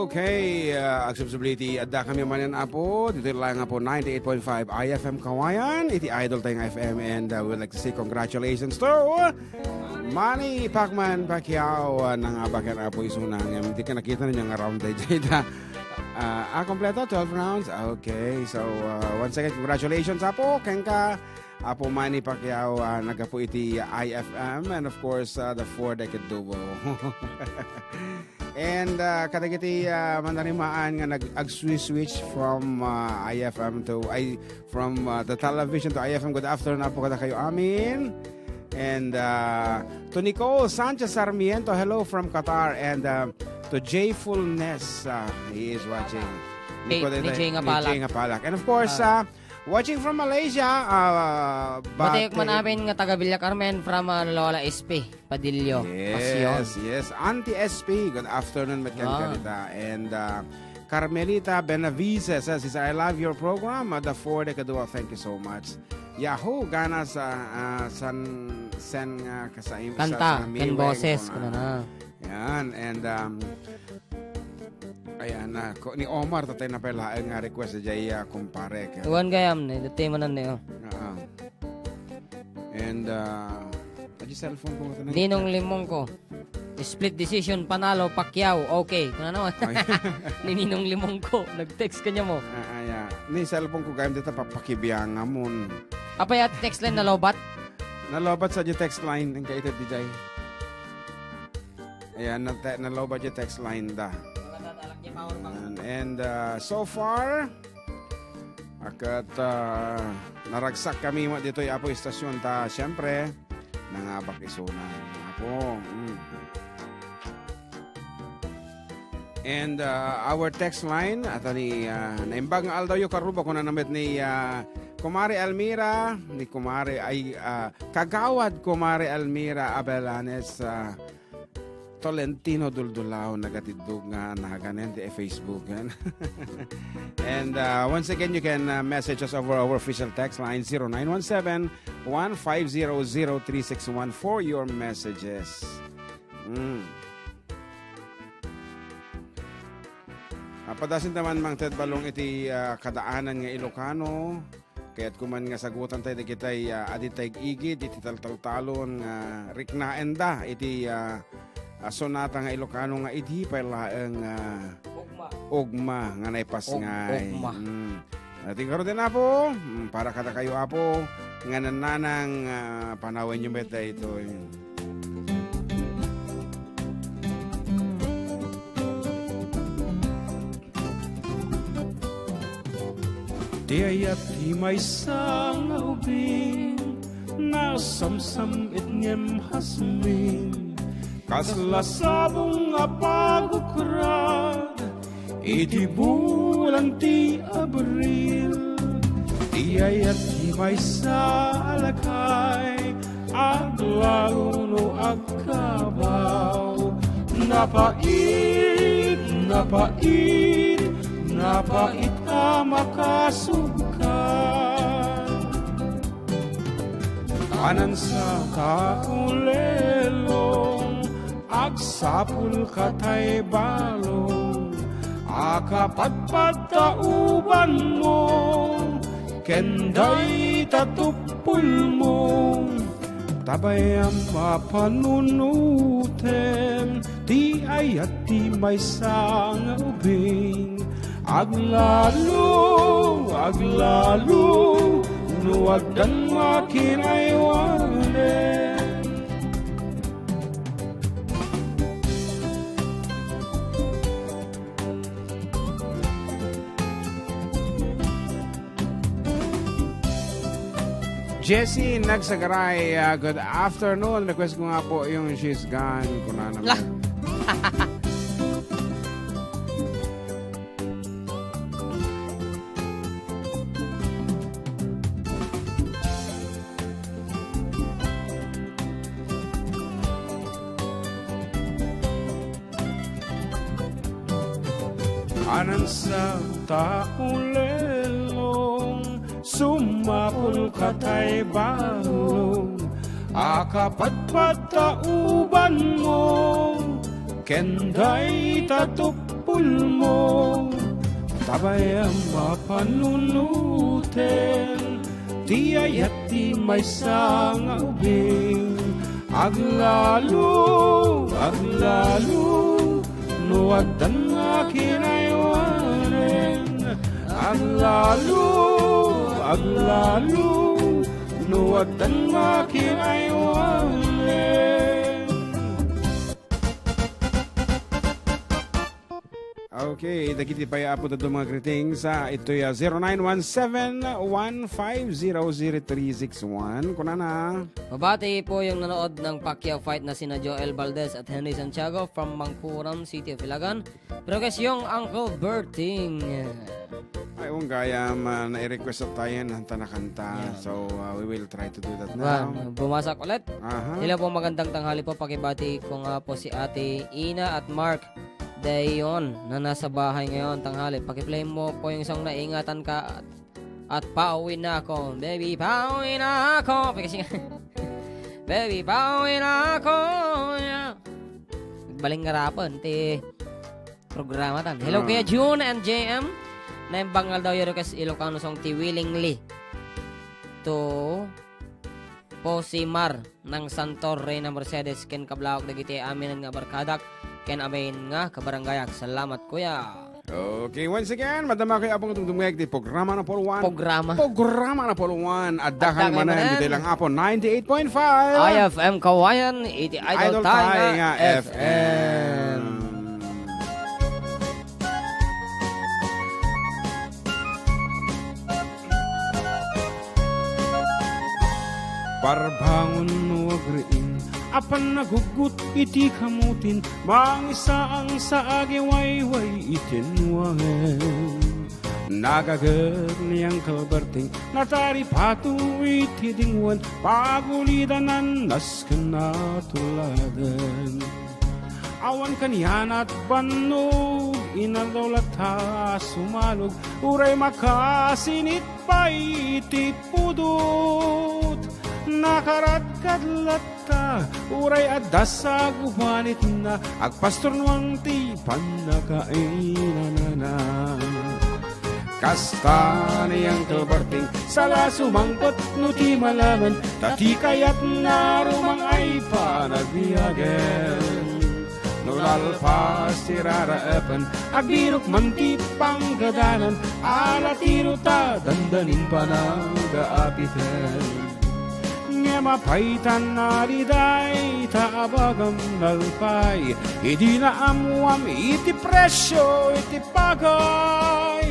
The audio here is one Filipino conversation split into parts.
Okay, accessibility adda kami manan apo dito lang apo 98.5 IFM Kawayan, iti Idol tayong FM, and we'd like to say congratulations to Manny Pacquiao ng abakan apo isunang hindi ka nakita niya around the jada. Kompleto 12 rounds. Okay, so once again congratulations apo kengka apo Manny Pacquiao nagapo iti IFM, and of course the 4-decade duo. And kadagiti mandarimaan nga nag-switch from IFM to from the television to IFM. Good afternoon apo kada kayo amin. And to Nicole Sanchez Sarmiento, hello from Qatar, and to Jayfulness, he is watching. Ni Jay Ngapalak. And of course, watching from Malaysia, Batik man namin nga taga Villa Carmen from Lola SP, Padillo. Yes. Auntie SP, good afternoon, Karita. And Carmelita Benavides says, I love your program. The 4-decade duo, thank you so much. Yahoo, gana sa sen kasaim kanta, sa ken boses kana na. Yan, and ayan ni Omar tatay na pala nga request sa jay kumpare. Tuwan gayam ni dati manan ni And aji cellphone ko tanay. Ninong limong ko. Split decision panalo Pacquiao. Okay, kana naman. Ni Ninong limong ko, nag-text kanya mo. Ni cellphone ko gayam dito papakibiyang amon. Apa ya text line nalobat? Nalobat sa text line ng kaited DJ. Ayan, nalobat yung text line da. And so far, akat naragsak kami dito yung Apo Istasyon ta. Siyempre, nangabak isunan. Apo. And our text line, at ni naimbag ng Aldaw yung karuba kung nanamit ni Kumare Almira, ni Kumare ay kagawad Kumare Almira Abelanes Tolentino Duldulao nagatidug nga naganen di Facebook. And once again, you can message us over our official text line 0917-150-0361 for your messages. Padasin naman mang Ted Balong iti kadaanan nga Ilocano. Kaya't kuman nga sagutan tayo kitay aditay igid iti taltalon nga riknaen da iti sonata nga Ilocano nga iti palaeng ugma nga naipasngay. Ating karon din apo para kada kayo apo nga nananang panawin nyo beta ito. Di ayat di may sangawin na samsam itngem hasmin kaslasabong apagukrad iti bulan ti Abril. Di ayat di may salakay aglaw no agkabaw napait makasukan kanan sa kaulelong agsapul katay balong akapatpat tauban mo kenday tatupul mo tabayang mapanunuten di ayat di may sangawin Aglalo, nuwag dan makinaywanen. Jessie Nagsagaray, good afternoon. Request ko nga po yung She's Gone. Kuna naman. Anan sa taulelong sumapul katay balong akapatpat tauban mo kenday tatupul ulmo tabay ang mapanunutin ti ayat ti may nga ubing aglalo no agdan nga kinaywanen aglalo no agdan nga kinaywanen. Okay, dagiti pa apo na mga greetings. Ito'y 0917-150-0361. Kunana. Mabati po yung nanood ng Pacquiao fight na sina Joel Valdez at Henry Santiago from Mangkuram City of Ilagan. Pero guys, yung Uncle Berting. Ay, gaya na-request at tayo ng tanakanta. Yeah. So, we will try to do that now. Bumasak ulit. Aha. Hello po, magandang tanghali po. Pakibati ko nga po si Ate Ina at Mark Dayon na nasa bahay ngayon tanghali. Pakiplay mo po yung song na ingatan ka at pauwi na ako. Baby, pauwi na ako. Baby, pauwi na ako. Nagbaling ngarapan ti programa tan. Hello kaya June and JM. Na yung bangal daw yung request Ilocano song ti willingly to Posimar ng Santor Reyna Mercedes ken kablawak dagiti aminan nga barkadak ken abayin nga kabarangayak. Salamat kuya. Okay, once again, madama kayo apong dumugmeg di programa na Polo 1. Programa na Polo 1. At dakal manan dito lang apo 98.5 IFM Kawayan iti Idol Tayo nga FM. Parbangon no agrein apan nagugut iti kamutin mangisa ang sa agiwayway itinwangen nagagar niyang kalberting natari patu iti dingwan pagulidanan nas kanatuladan awan kanyan at banog inadaulat ha sumalog uray makasinit pa iti pudot nakarat kadlat ka uray adas sa gumanit na agpastor nuang ti panakainanana kasta niyang kalbarting sala sumangkot no ti malaman tati kayat na rumang ay panagbiyagen nulalpas ti raraapan agbirok man ti panggadanan alatiro ta dandanin panagaapitan mapaitan na riday taabagam nalpay hindi na amuam iti presyo iti pagay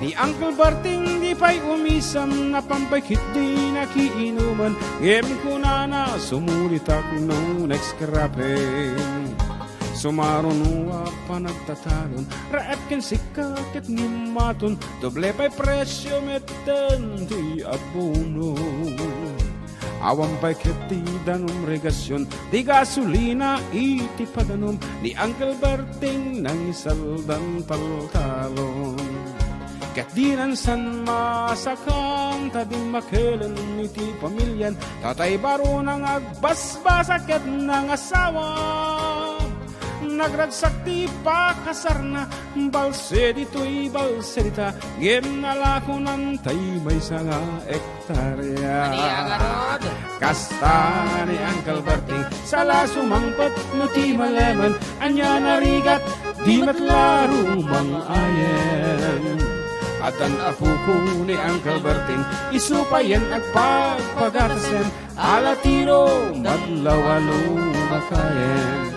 ni Uncle Berting di pa'y umisam na pampakit di nakiinuman ngem ko na sumulit ako no next krapeng sumarunuwa pa nagtatalon raep ken sikat ket nimaton doble pa'y presyo metten di abono awang pa'y ketidan regasyon di gasolina iti padanom ni Uncle Berting nang isaldan taltalon ket dinan san masakam tading makelen iti pamilyan tatay baro nang agbasbasa ket nang asawa nagragsak ti pakasarna balse dito'y balserita gem nalakonan tay may sanga ektarya kasta ni Uncle Berting sala sumangpet no ti malaman anya narigat di matlaro mang ayen atan apuko ni Uncle Berting isupayan at pagpagatasen alatiro madlawalo makayen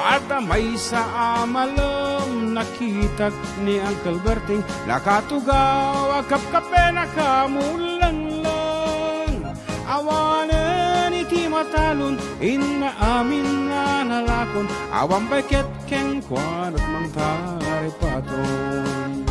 at may sa amalam nakitag ni Uncle Berting nakatugaw agkapkape nakamulan lang awanan iti matalon inaamin na nalakon awang baket ken kwan at mang taripaton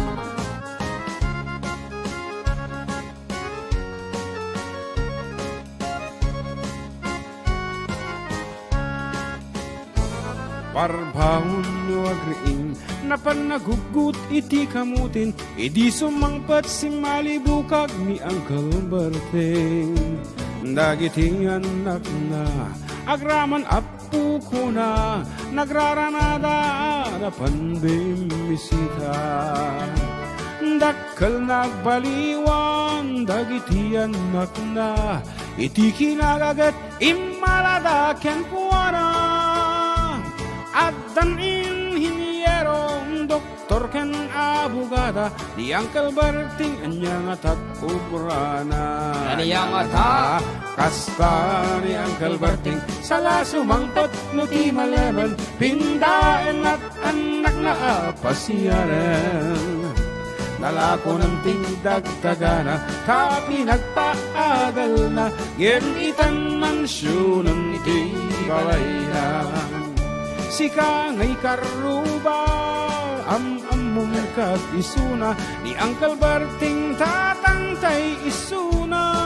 Parbahon no agriing napanagugut iti kamutin idi sumangpat si malibukag ni Uncle Berting dagiti anak na agraman apu ko na nagraranada na panbimisita. Dakkel nagbaliwan dagitian nakna iti kinagagat imarada ken kuana at danin hinierong doktor ken abogada di Uncle Berting anyang atat ugrana Anyang atat kasta ni Uncle Berting sala sumangtot no ti malaman pindaen at anak na apasyaran Nalako ng tingdagtagana, tapi nagpaagal na, genitan mansyonan iti balayan. Sika ngay karuba, among kag-isuna, ni Uncle Berting tatangtay isuna.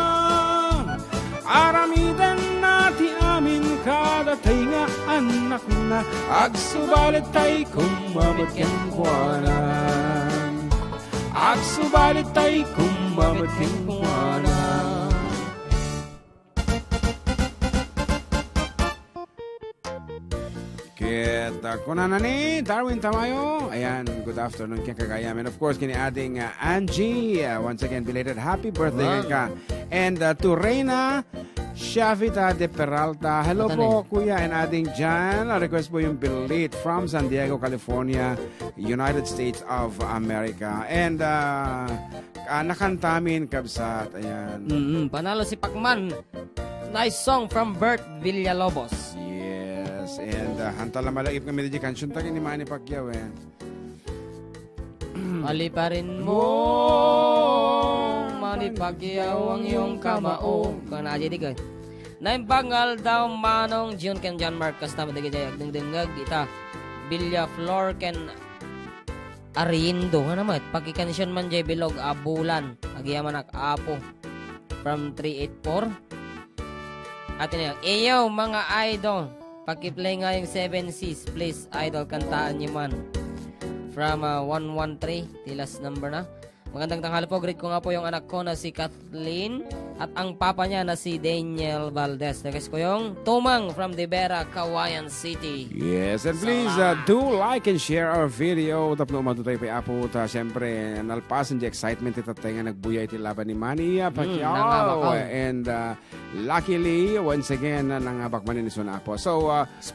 Aramidan na ti amin kadatay nga anak na, agsubalit tay kumamagyan buwanan. Agsubalit tay kumamating kuwana. Kita kuna na ni Darwin Tamayo. Ayan, good afternoon kaya kagayam. And of course, kini ating Angie. Once again, belated happy birthday ka. And to Reyna Shavita de Peralta. Hello po, Kuya and ating Jan. Request po yung Belit from San Diego, California, United States of America. And nakantamin kabsat. Ayan. Panalo si Pacman. Nice song from Bert Villalobos. Yes. And hantala malagip kami di kansyon tagin ni Manny Pacquiao eh. Mali pa rin mo, Manny Pacquiao ang iyong kamao. Kung na-adya di ka. Naimbangal daw manong June ken John Marcos na madigayag dengdengag ita. Villa Flor ken Arindo. Ano naman? Pagkikansyon man jay bilog abulan. Agyaman ak apo. From 384. At yun iyo mga idol. Pakiplay nga yung 7Cs. Please idol kantaan nyo man. From 113, tilas number na. Magandang tanghali po. Greet ko nga po yung anak ko na si Kathleen at ang papa niya na si Daniel Valdez. Next ko yung Tumang from Dibera, Kawayan City. Yes, and please do like and share our video. Tapno matutay pa apo ta. Siyempre, nalpasan di excitement itatay nga nagbuya iti laban ni Manny Pacquiao. And luckily, once again, nangabak man ni Suna Apo. So,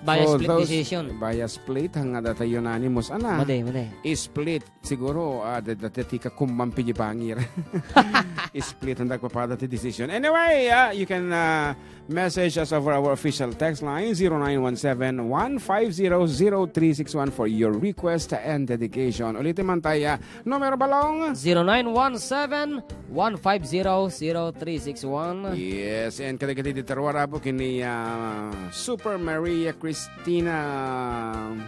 by split decision. By split, hanga data unanimous. Ana? Made. Split, siguro, dati ka kumampi di bangir. Split, handa ko pa dati decision. Anyway, you can message us over our official text line 0917-150-0361 for your request and dedication. Ulitin man tayo, numero balong 0917-150-0361. Yes, and kadagati di tarwara po kini Super Maria Cristina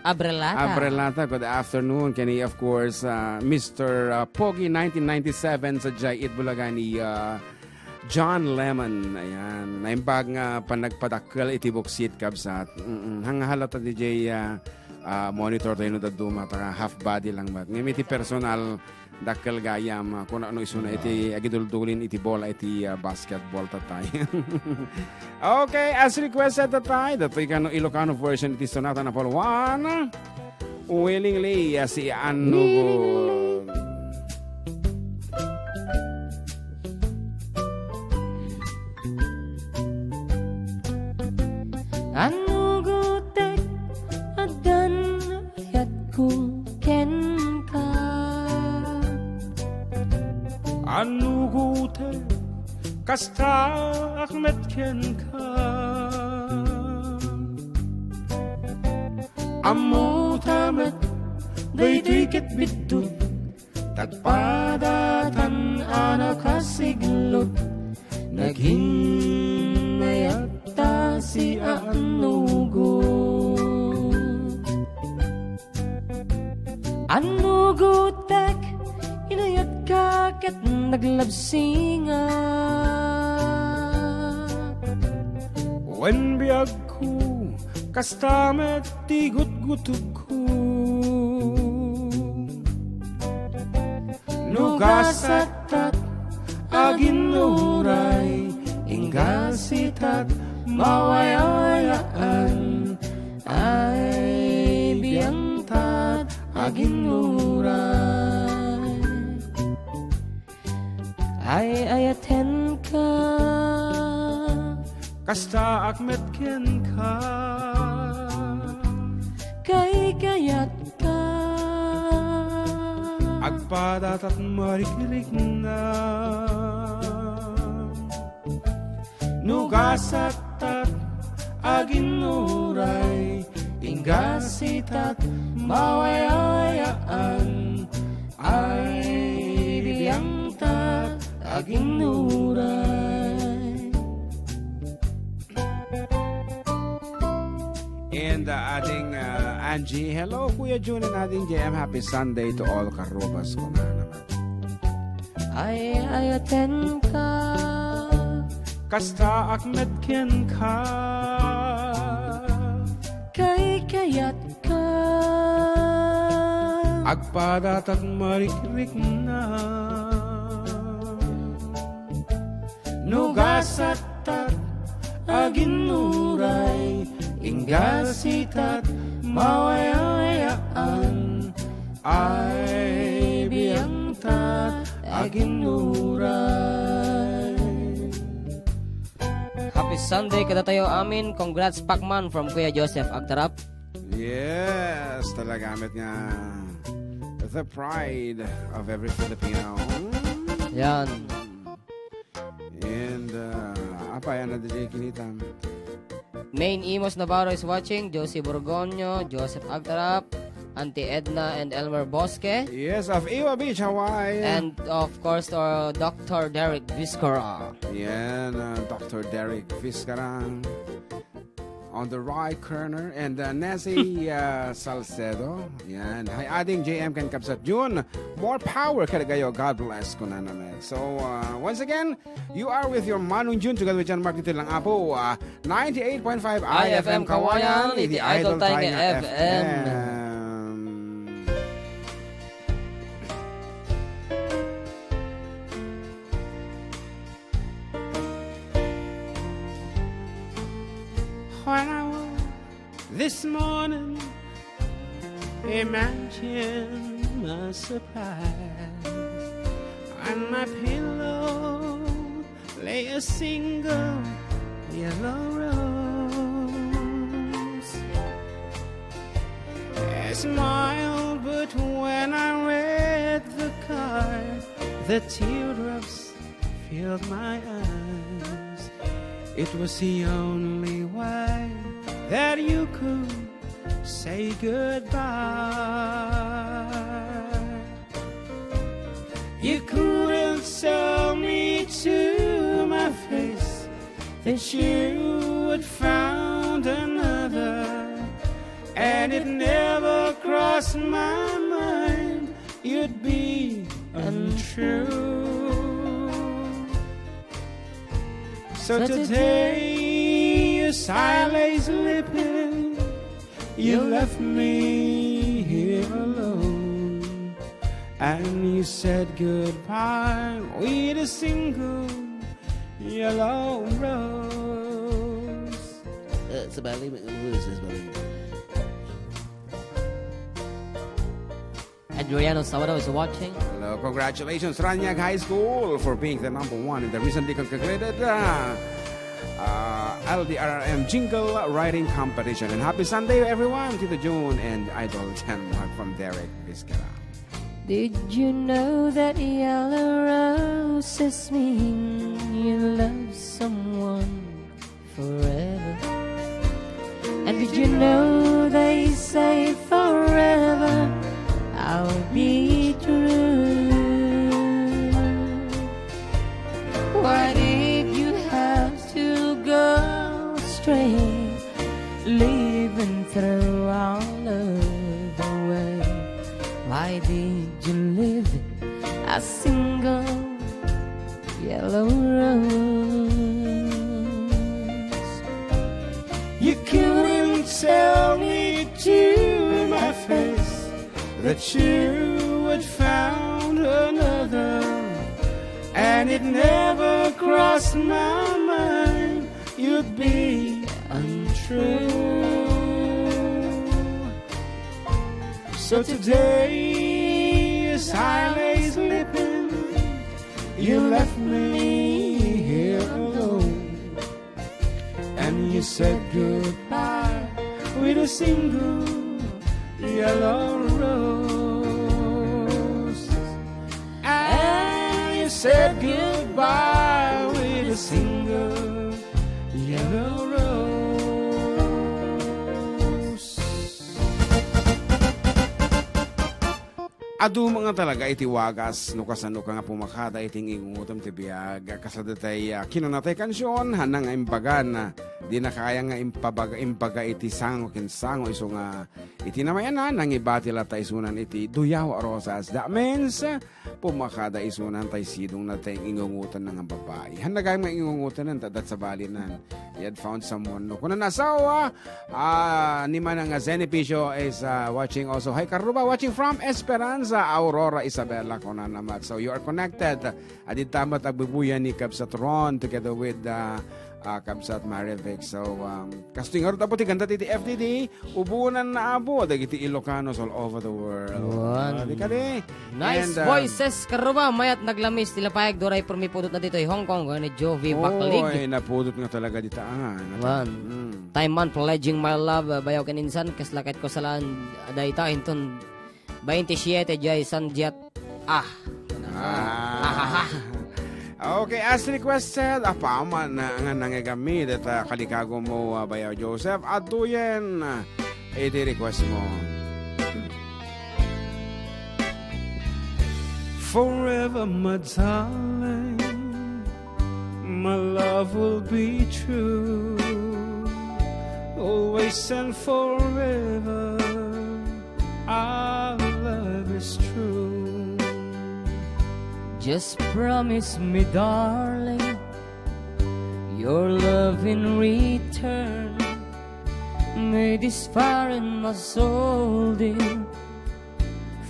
Abrelata. Good afternoon. Kini of course Mr. Pogi 1997 sa Jai Itbulaga ni John Lemon. Ayan. Naimbag nga panagpadakkel iti buksit kabsat. Hanghalata DJ monitor tayo no daduma. Half body lang ba. Ngayon iti personal dakkel gayam. Kung ano isuna iti agidul-dulin iti bola iti basketball tatay. Okay, as requested tatay. Dato'y kano Ilocano version iti Sonata na Paul 1. Willingly si Anugo. Anugutek adan ayat ko ken ka. Anugutek kasta akmet ken ka. Amutamet daytoy ket bidut tagpadatan anak kasiglot naghinayat si Anugo. Anugutek inayat ka ket naglabsinga. Wen biyag ko kastamet ti gutgutug ko. Nugasatat agin nuray ingasitat mawayayaan ay biyang tat aginuray ay ayaten ka kasta akmetken ka kay kayat ka agpadat at marikirik na nugasat at aginuray ingasitat mawayayaan ay biyang tat aginuray. And ating Angie, hello Kuya June and ating JM, happy Sunday to all karubas ko na naman. ay ayaten ka Kasta akmetken ka kay kayat ka agpadat at marikrik na nugasat at aginuray ingasitat mawayayaan ay biyang tat aginuray. Happy Sunday kada tayo amin. Congrats Pacman from Kuya Joseph Agtarap. Yes, talagamit nga the pride of every Filipino. Yan. And apa yan na DJ Kinitam? Main Imos Navarro is watching. Josie Borgonio, Joseph Agtarap, Auntie Edna and Elmer Bosque. Yes, of Iwa Beach, Hawaii. And of course, Dr. Derek Vizcara. Yan, Dr. Derek Vizcara on the right corner. And Nancy Salcedo. Yan. Hi, adding JM kan kapsat June. More power kalagayo. God bless ko na naman. So, once again, you are with your Manong June together with John Mark dito lang Apo. 98.5 IFM Kawayan. Iti Idol Time FM. When I woke this morning, imagine my surprise. On my pillow lay a single yellow rose. I smiled, but when I read the card, the teardrops filled my eyes. It was the only way that you could say goodbye. You couldn't tell me to my face that you had found another, and it never crossed my mind you'd be untrue. So today your silence slipping, you left me here alone, and you said goodbye with a single yellow rose. It's about leaving the blues, is about leaving. Adriano Sabado is watching. Hello, congratulations Ranyag High School for being the #1 in the recently concluded LDRRM Jingle Writing Competition. And happy Sunday everyone to the June and Idol 10 Mark from Derek Vizcara. Did you know that yellow roses mean you love someone forever? And did you know they say forever I'll be true? Why did you have to go astray, leaving through all of the way? Why did you leave a single yellow rose? You couldn't tell me to my face that you had found another, and it never crossed my mind you'd be untrue. So today, as I lay sleeping, you left me here alone, and you said goodbye with a single yellow rose. And you said goodbye with a single yellow rose. Adu mga talaga iti wagas no kasano ka nga pumakada iting ingutom ti biag kasada tay kinunatay kansyon hanang imbagan di na kaya nga impaga iti sango kinsango iso nga iti namayanan nang ibatila tay sunan iti duyaw rosas. That means pumakada isunan tay sidong na tay ingungutan ng babae. Hanagay mga ingungutan ng tadat sa balinan. He had found someone no. Kuna nasawa ni man nga Zenipicio is watching also. Hi Karuba, watching from Esperanza, Aurora Isabela kuna naman. So you are connected. Adit tamat agbubuyan ni Kabsat Ron together with Kabsat Marivic. So kasting harap po ti ganda ti FTD ubunan na abo dagiti Ilocanos all over the world. Nice And, voices Karuba, mayat naglamis tila payag doray permipudot na dito ay Hong Kong ni Jovi Bakalig. Oy, napudot nga talaga dita angan. Time man pledging my love bayaw kaninsan kaslakit ko salaan dayta inton 27 jay sanjat Okay, as requested, apaman nga nangigamit at kalikago mo bayaw Joseph at tuyen iti request mo. Forever, my darling, my love will be true. Always and forever, our love is true. Just promise me, darling, your love in return. May this fire in my soul, dear,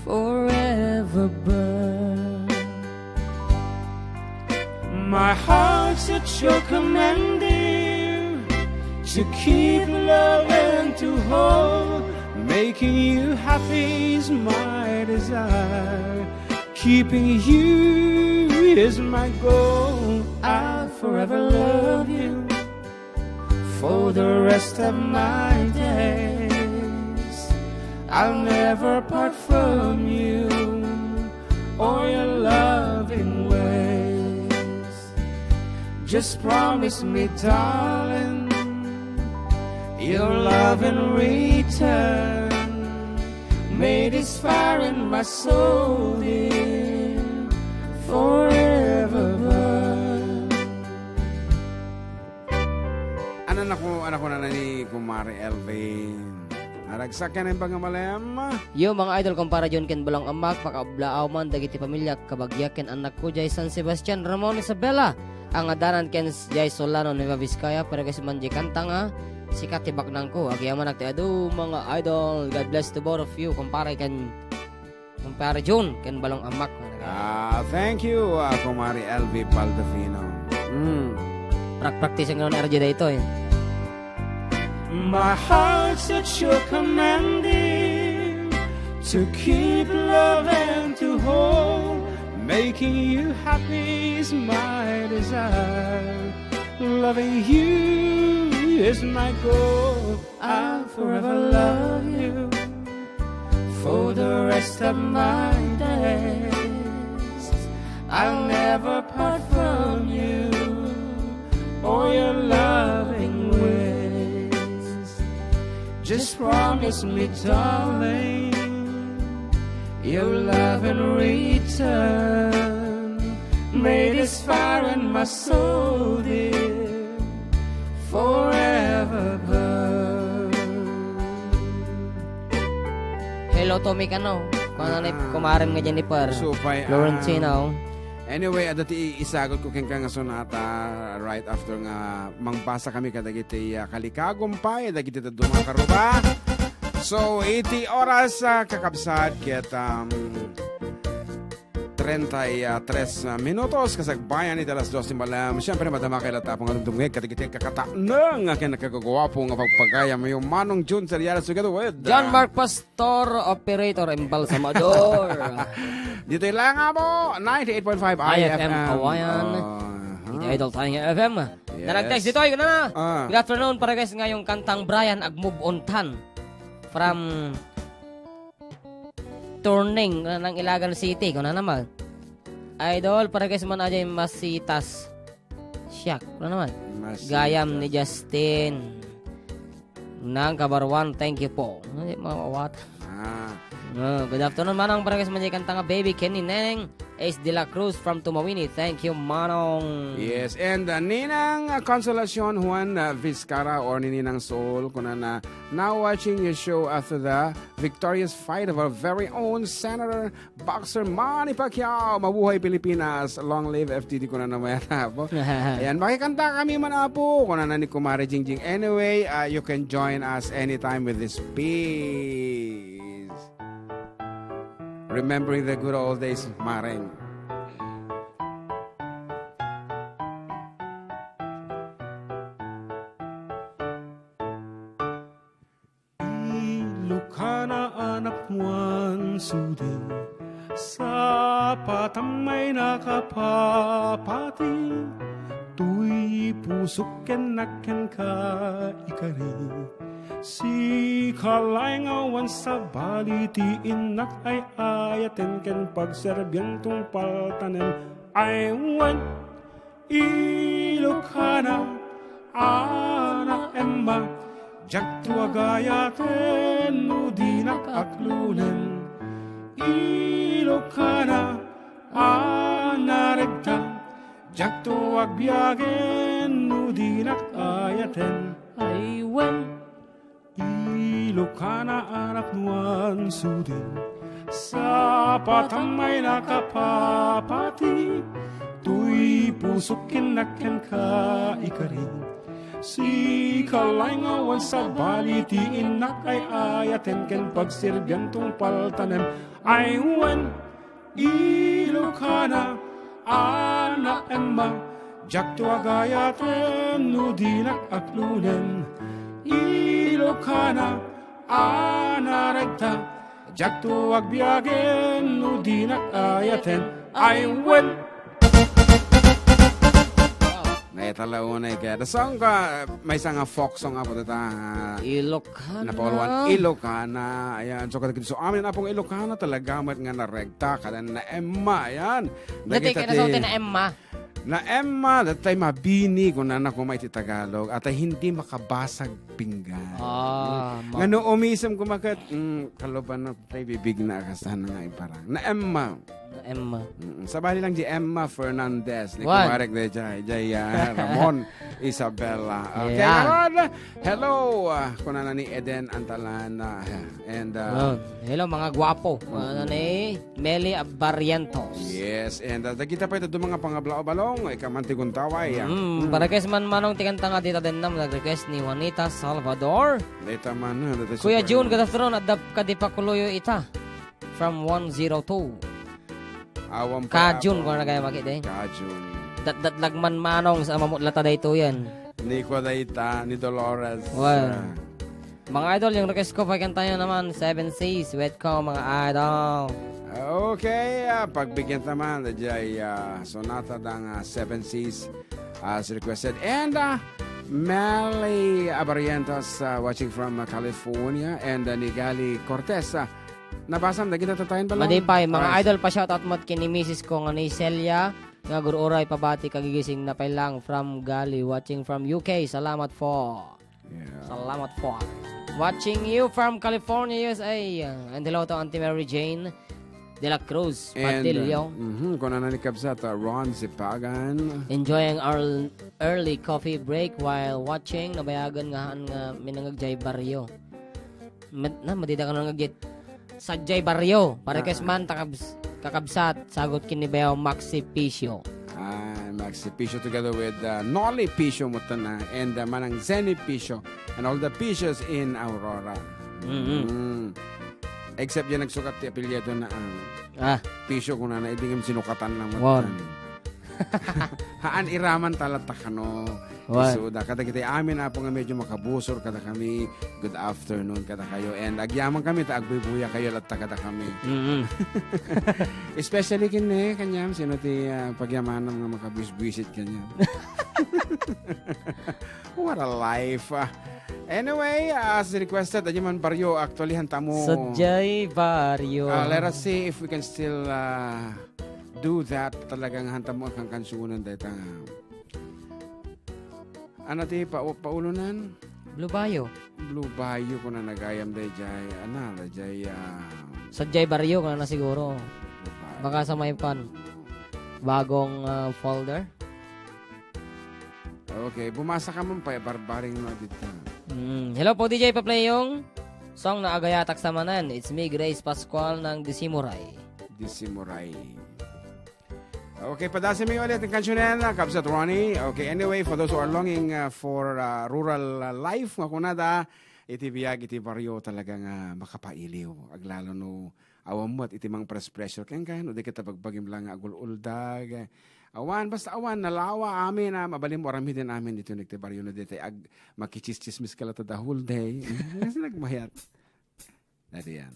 forever burn. My heart's at your command, dear, to keep, love, and to hold. Making you happy is my desire. Keeping you is my goal. I'll forever love you for the rest of my days. I'll never part from you or your loving ways. Just promise me, darling, your love in return. May this fire in my soul, dear, forever burn. Anak ko na ni Kumari Elvin. Naragsak ka na yung pangamalem. Yo mga idol kumpara John ken balang amak pakablaaw man dagiti pamilya kabagyaken anak ko jay San Sebastian Ramon Isabela ang adanan ken jay Solano Nueva Vizcaya pero kasi man jay kanta nga sikat tibak nang ko agyaman nagti adu mga idol. God bless to both of you kumpara John ken balang amak. Thank you Kumari Elvin Baldovino. Practice ng RJ dito eh. My heart's at your command, dear, to keep, love, and to hold. Making you happy is my desire. Loving you is my goal. I'll forever love you for the rest of my days. I'll never part from you or your loving ways. Just promise me, darling, your love in return. May this fire in my soul, dear, forever burn. Hello Tommy Kano. Kumarin nga Jennifer. Supay. Florentino. Anyway, adati isagot ko keng nga sonata right after nga mangbasa kami kadagiti kalikagumpay dagiti daduma karuba. So, iti oras kakabsat ket 33 minutos kasagbayan ni alas 12 malam. Siyempre madama kay latapong atong tungig katigit kakata ng akin nakakagwapo nga pagpagaya may Manong June Serialas together with John Mark Pastor, Operator Embalsamador. Dito lang nga po 98.5 IFM Kawayan. Idol tayong FM. Yes. Na nag-text dito, yun na. Good afternoon para guys ngayong kantang Brian ag move on tan from Turning ng Ilagan City. Kung na naman. Idol para guys man ajay masitas. Siyak. Kung na naman. Gayam ni Justin. Nang Kabarwan, thank you po. Hindi mawawat. Good afternoon, Manong. Para guys man ajay kantang Baby Kenny Neneng. Ace de la Cruz from Tumawini. Thank you, Manong. Yes, and Ninang Consolacion Juan Vizcara or Ninang Soul kung na now watching your show after the victorious fight of our very own Senator Boxer Manny Pacquiao. Mabuhay Pilipinas. Long live FTD kung na naman po. Ayan, makikanta kami man po kung na ni Kumare Jingjing. Anyway, you can join us anytime with this piece. Remembering the good old days, Maring. Ilocana anak muan sudin sa patamay nakapapati tuy pusok ken naken ka ikari si kalay ngawan sa baliti inak ay ayaten ken pagserbyang tungpal tanem ay wan Ilocana ana emma Jaktua gayaten nudinak aklunen Ilocana anaregta Jaktua agbiagen nudinak ayaten aywen Ilocana anak nuan sudin sa patamay nakapapati tuy pusukin naken ka ikarin si kalay ngawan sa baliti inak ay ayaten ken pagsirbyan tungpal tanem ay wan Ilocana ana emma jakto agayaten nudinak aklunen Ilocana ana regta jakto agbiagen nudinak ayaten ay wan Talauna kaya the song ka may isang folk song apo data Ilocana. Napawalwan Ilocana. Ayan so so amin na pong Ilocana talaga mat nga naregta kada na Emma ayan. Dati ka na sa na Emma. Na Emma datay mabini kung na ko may Tagalog at ay hindi makabasag pinggan. Ngano umisam kumakat kaloban na tay bibig na kasan nga iparang. Na Emma. Emma. Sa bali lang si Emma Fernandez. Ni kumarek de Jay Ramon Isabella. Okay, yeah. Hello. Kuna na ni Eden Antalana. And hello mga gwapo. Ano ni Meli Barrientos. Yes, and kita pa ito mga pangablao-balong ikamantigong taway. Para guys man manong tikantanga dito din nam nag-request ni Juanita Salvador. Dito man. Kuya June, good afternoon. Adap ka di pa kuluyo ita. From 102. Awam pa. Kajun ko na kaya makita eh. Kajun. Datlagman manong sa mamutlata da ito yan. Ni Kodaita, ni Dolores. Well, mga idol, yung request ko, pagkantayo naman, 7 Seas, wet ko, mga idol. Okay, pagbigyan naman, dajay sonata ng 7 Seas as requested. And Melly Abarientos watching from California and ni Gali Cortez. Nabasam na kita tatayin ba lang? Madipay, mga idol pa shoutout mo kini Mrs. ko nga ni Celia nga gururay pabati kagigising na lang from Gali watching from UK. Salamat po. Yeah. Salamat po. Watching you from California, USA. And hello to Auntie Mary Jane de la Cruz, Padillo. Kung nanikab sa Ron Zipagan. Enjoying our early coffee break while watching. Nabayagan nga minangagjay baryo. Madida ka nangagit. Sajay Barrio, para man kakabsat, sagot kinibeo Maxi Pisio. Maxi Pisio together with Nolly Pisio mutana and manang Zeni Pisio and all the Pisios in Aurora. Except yan nagsukat ti apelyido na ang pisyo kung na naibigim sinukatan lang Wow. Haan iraman talata kano. Wow. Isuda kada kita amin na po nga medyo makabusor kada kami. Good afternoon kada kayo. And agyaman kami ta agbubuya kayo latta kada kami. Especially kini kanyam sino ti pagyamanan nga makabis-bisit kanyam. What a life. Anyway, as requested, Adyaman Barrio, actually hanta mo. Sadyay Barrio. Let us see if we can still do that. Talagang hanta mo ang kansunan dito. Ano ti paulunan? Blue Bayo. Blue Bayou ko na nagayam day jay. Ano, jay Sadyay Barrio ka na siguro. Blue Bayou. Baka sa may bagong folder. Okay, bumasa ka man pa, barbaring mo dito. Hello po DJ, pa-play yung song na agayatak sa manan. It's me, Grace Pascual ng Disimuray. Disimuray. Okay, padasin mo ulit ang kansyon na yan, Kabsat Ronnie. Okay, anyway, for those who are longing for rural life, nga kunada, iti biyag, iti baryo talagang makapailiw. Aglalo no, awam mo at iti mang press-pressure. Kaya no, di kita pagbagim lang agul-uldag. Awan, basta awan, nalawa amin na mabalim orami din amin dito nagte baryo na dito. Makichismismis ka lata the whole day. Kasi nagmayat. Dati yan.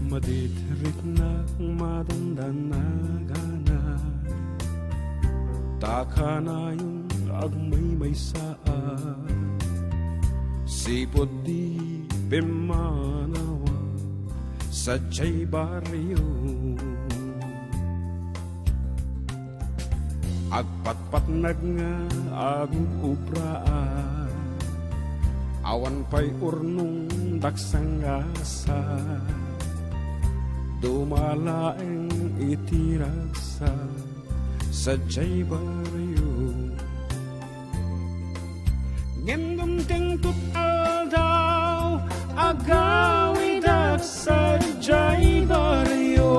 Maditrit na kung madandan na gana, taka na yung agmay saan. Sipod di pimanawa sa Jay Barrio. Agpatpat nga agong ubraan, awan pa'y urnong daksang asa, dumalaeng itiragsa sa Jay Barrio. Gendong ting tutal daw agawidak sa Jay Barrio.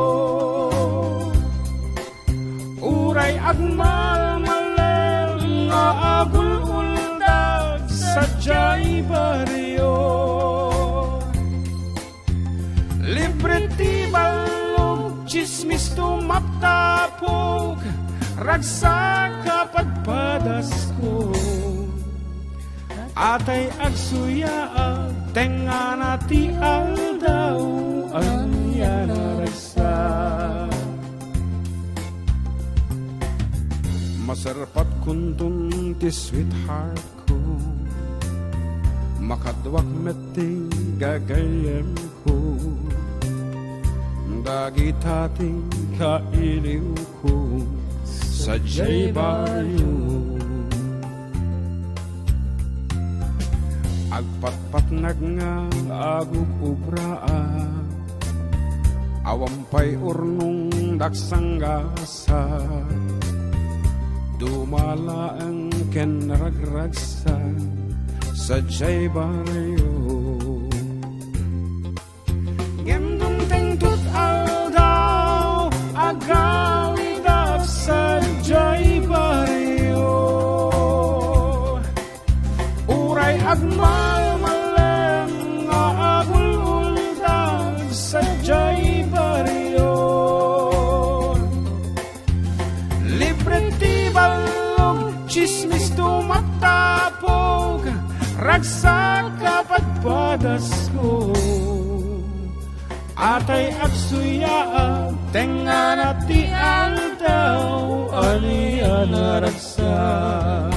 Uray agmalmalel nga agul-uldag sa Jay Barrio. Libre ti balog, chismis tumaptapog, ragsak kapag padas ko. Atay agsuya tenga na ti aldaw anya naragsa. Masarapat kuntun ti sweetheart ko, makadwak meting gagayem ko, dagitating kailiw ko sa Jay Barrio. Agpatpat nga agug ubraan, awampay urnong daksang gasa, dumala ang kenragragsa sa Jay Barrio. Gendong ting tutal daw agawidak sa Jay Barrio. Uray agmalmalem nga agul-uldag sa Jay Barrio. Libre ti balog, chismis tumatapog, ragsak kapag padas ko. Atay agsuya tenga na ti aldaw aniya naragsak.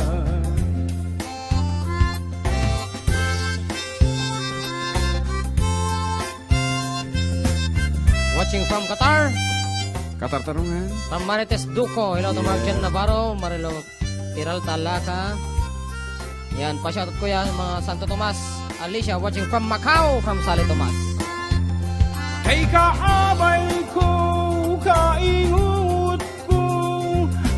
Watching from Qatar. Qatar tarungan. From Marites Duco. Hello to Marjan Navarro. Marilo Piral Talaca. Yan, pa-shoutout ko yan mga Santo Tomas. Alicia watching from Macau. From Sali Tomas. Kay kaabay ko, kaingut ko,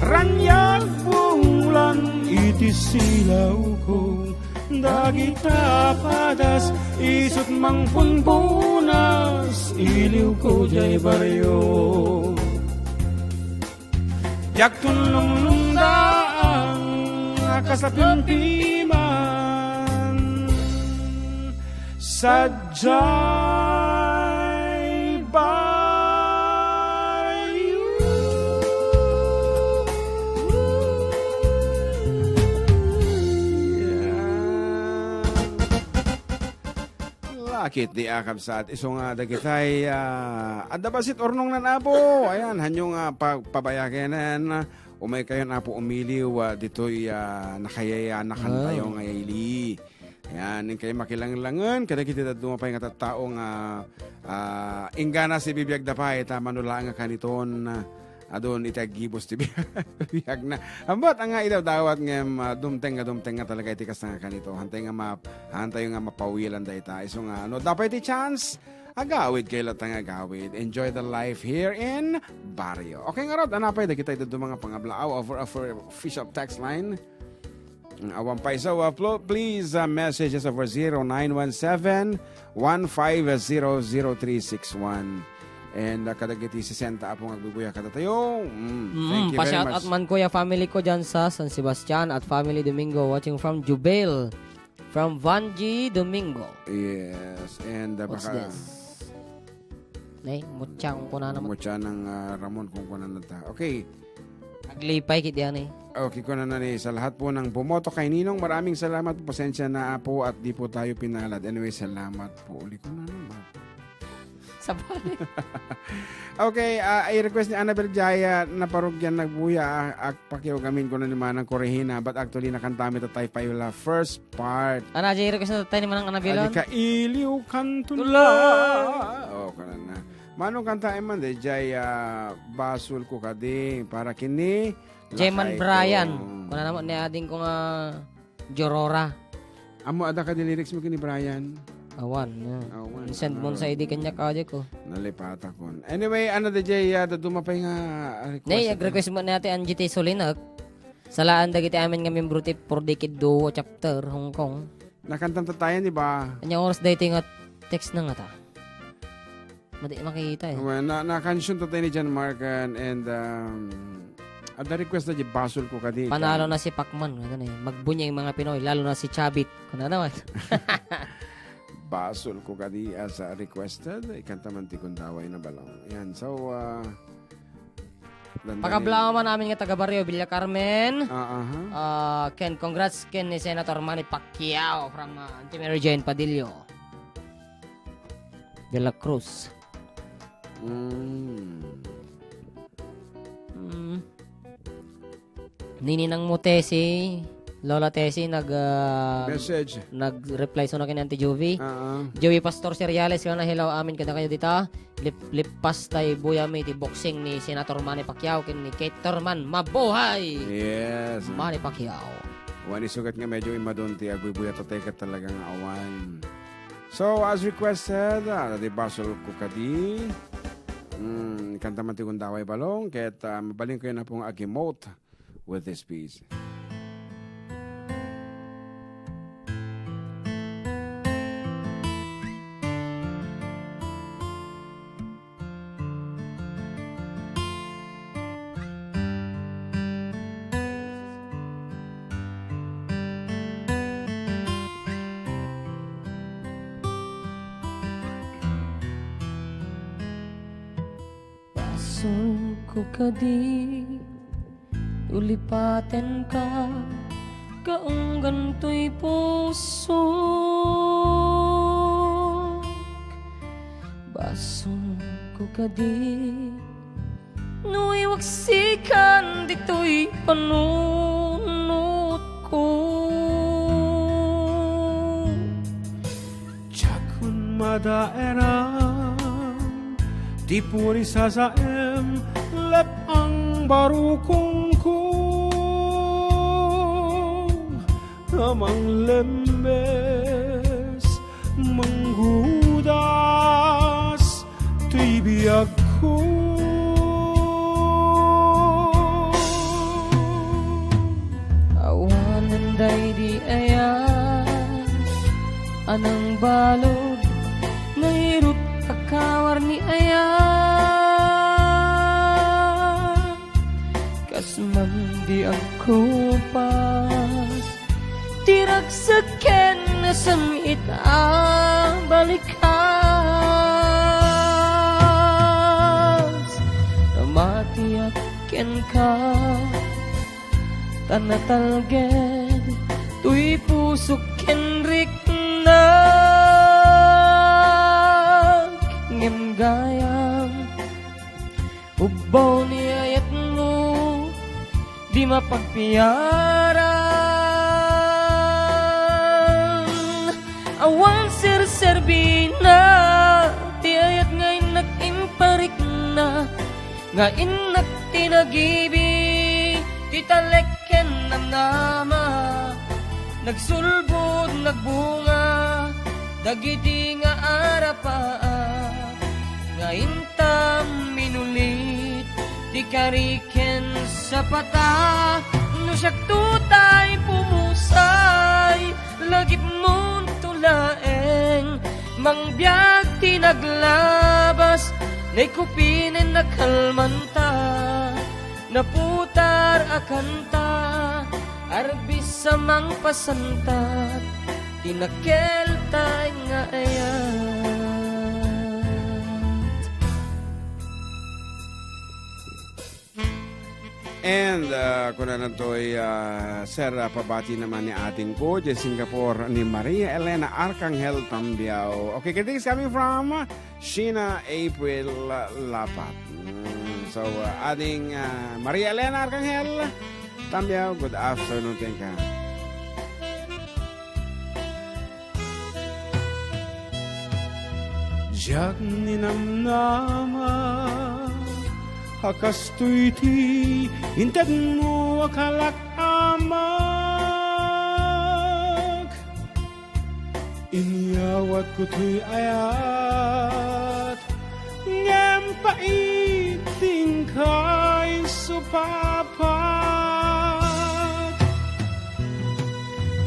ranyag bulan iti silaw ko. Dagita padas, isut mang punpunas, iliw ko Jay Barrio. jak tunong daang kasapimpiman sadyay bayo. Lakit di akab sa at isong dagitay adabasit ornong na napo. Ayan, hanyong pabayakenan. Umay kayo na po umiliw dito'y nakayaya nakantayo ngayili. Ayan, yung kayo makilanglangan. Kada kita dumapay nga taong ingana si bibiyag dapay. Tama nula nga kaniton. Adon itagibos ti biyag na. Ambat ang nga ilaw dawat nga dumteng nga talaga itikas nga kanito. Hantay nga mapawilan da ita. So nga ano, dapat iti chance agawid kayo latang agawid. Enjoy the life here in Barrio. Okay nga rod, anapay da kita ito mga pangablaaw over official text line. Awan pa isa, please messages over 0917-1500361. And kadagiti 60 apong agbubuya kada tayo. Thank you very Pa-shout much. out man ko ya family ko dyan sa San Sebastian at family Domingo watching from Jubel. From Vanji Domingo. Yes. And What's baka this? Nay, mutsang ko na naman. mutya ng Ramon kung kunan na ta. Okay. Aglipay kit yan eh. Okay ko na sa lahat po ng bumoto kay Ninong. Maraming salamat po. Pasensya na po at di po tayo pinalad. Anyway, salamat po. Uli ko na naman. Sabali. Okay, i-request ni Annabel Jaya na parugyan nagbuya pakiyo gamin ko na naman ng Korehina but actually nakantami tatay pa yung first part. Ana, Jay, request na tayo naman ang anabilon. Adi ka iliw kanto Tula! Oh, kanan na. Manong kanta man de Jaya basul ko kadi para kini Jayman lakay Brian. ko. Kuna naman ni ading ko nga Jorora. Amo ada ka di lyrics mo kini Brian. Awan. Awan. Send mo sa ID kanya ka ko. Nalipata ko. Anyway, ano de Jaya dumapay nga request. Nay, ag-request mo natin ang GT Solinak. Salaan dagiti amin nga membro ti for Decade 2 chapter Hong Kong. Nakantang tatayan, di ba? Kanya oras dating at text na nga ta. Madi makita eh. Well, na-kansyon to tayo ni John Marcan and at the request na di basol ko kadi. Panalo na si Pacman. Magbunya yung mga Pinoy. Lalo na si Chabit. Kuna naman. Basol ko kadi as requested. Ikanta man ti kundaway na balong. Yan. So, Pagkablawa man namin nga taga Barrio Villa Carmen. Ken, congrats Ken ni Senator Manny Pacquiao from Auntie Mary Jane Padillo. De la Cruz. Nininang mo Tessie, Lola Tessie message. nag-reply so na kay Auntie Juvie. Joey Pastor Seriales kana hello amin kada kayo dita. Lipas tay buya may ti boxing ni Senator Manny Pacquiao kin ni Kate Torman mabuhay. Yes. Manny Pacquiao. Wani sugat nga medyo imadunti agbubuya to take talagang awan. So, as requested, di basol ko kadi. Kanta man ti kundaway balong ket mabaling ko na pong agimote with this piece. Basol ko kadi ulipaten ka kaong ganto'y puso. Basol ko kadi nu'y waksikan dito'y panunot ko. Chakun madaerang di puri sasaem lep ang barukong ko namang lembes menghudas tibiyag ko. Awanan day di ayan anang balod nairut kakawar ni ayan kas man di ang kupas, tirag sa ken na samit ang balikas. Namatiyak ken ka, tanatalged, tuy pusok kenrik na ngimgayang ubaw ni ayat mo di mapagpiyaran. Awan sir-serbi na ti ayat ngay nag-imparik na nga inak tinagibig ti taleken namnama. Nagsulbod nagbunga dagiti nga arapaan, nga intam minulit ti kariken sa pata. No siyak tutay pumusay lagip mong tulaeng, mangbiag ti naglabas nay kupinen nakalmanta. Naputar akanta arbis sa mang pasantat, tinakel tay nga ayat. And kung na to'y sir, pabati naman ni ating ko di Singapore ni Maria Elena Arcangel Tambiao. Okay, greetings coming from Sheena April Lapat. So, ating Maria Elena Arcangel Tambiao, good afternoon, thank you. Jak ninamnama hakastoy ti inted mo akalak amak, inyawat ko to'y ayat ngem paiting kay supapat.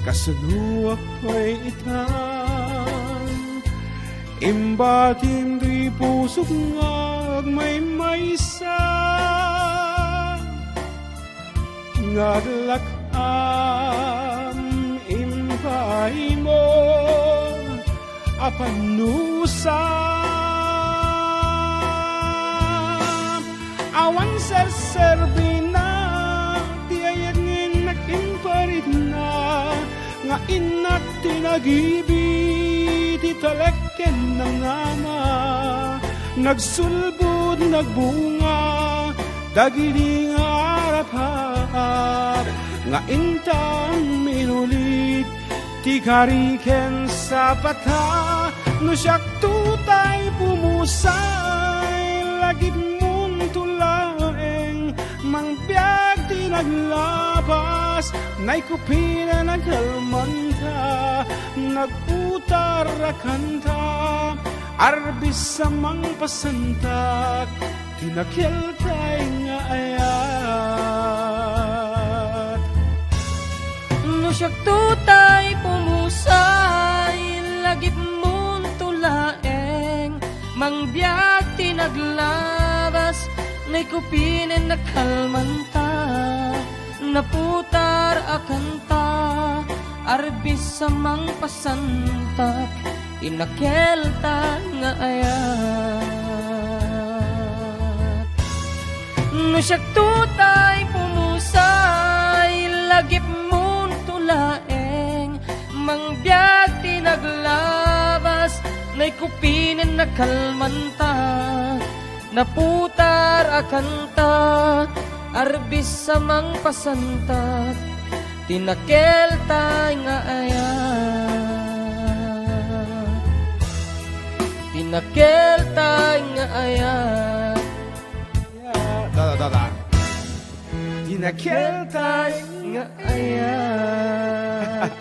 Kasunuak ko'y itan imbatim di pusok ngag may maysa, ngaglakam impay mo apanusa. Awan serserbi na di ayat ngin nakimparit na, nga inak tinagibig ti taleken ng ama. Nagsulbud nagbunga dagiti nga arapat, nga intang minulit ti kariken sa pata. No siyak tutay pumusay lagip mong tulaeng, mangbiag ti naglapas nay kupina nagkalmanta. Nagputar akanta arbis sa mang pasantak, tinakil tay nga ayat. No siyak tutay pumusay lagip mong tulaeng, mangbiag ti naglabas nay kupinen nakalmanta. Naputar akanta arbis sa mang pasantak, inakelta nga ayat. No siyak tutay pumusay lagip mong tulaeng, mangbiag ti naglabas nay kupinen nakalmanta. Naputar akanta arbis sa mang pasantak, tinakelta nga ayat. Tinakelta nga ayat. Tinakil Tinakelta nga ayat.